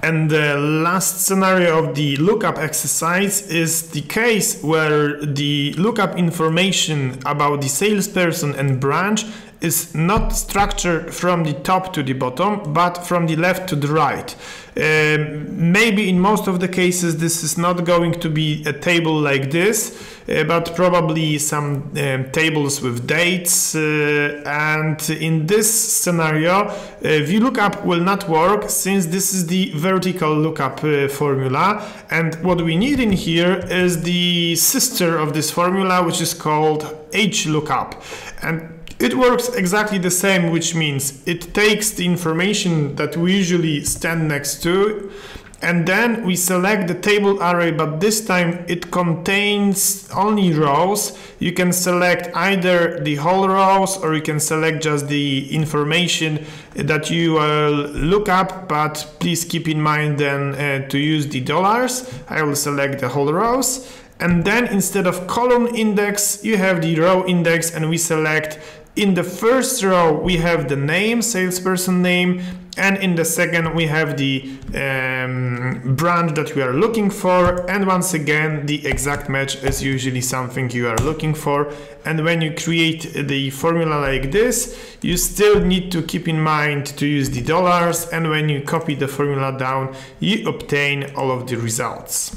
And the last scenario of the lookup exercise is the case where the lookup information about the salesperson and branch is not structured from the top to the bottom, but from the left to the right. Maybe in most of the cases this is not going to be a table like this, but probably some tables with dates, and in this scenario VLOOKUP will not work, since this is the vertical lookup formula, and what we need in here is the sister of this formula, which is called HLOOKUP. And it works exactly the same, which means it takes the information that we usually stand next to, and then we select the table array, but this time it contains only rows. You can select either the whole rows, or you can select just the information that you look up, but please keep in mind then to use the dollars. I will select the whole rows, and then instead of column index you have the row index, and we select in the first row we have the name, salesperson name, and in the second we have the branch that we are looking for, and once again the exact match is usually something you are looking for. And when you create the formula like this, you still need to keep in mind to use the dollars, and when you copy the formula down you obtain all of the results.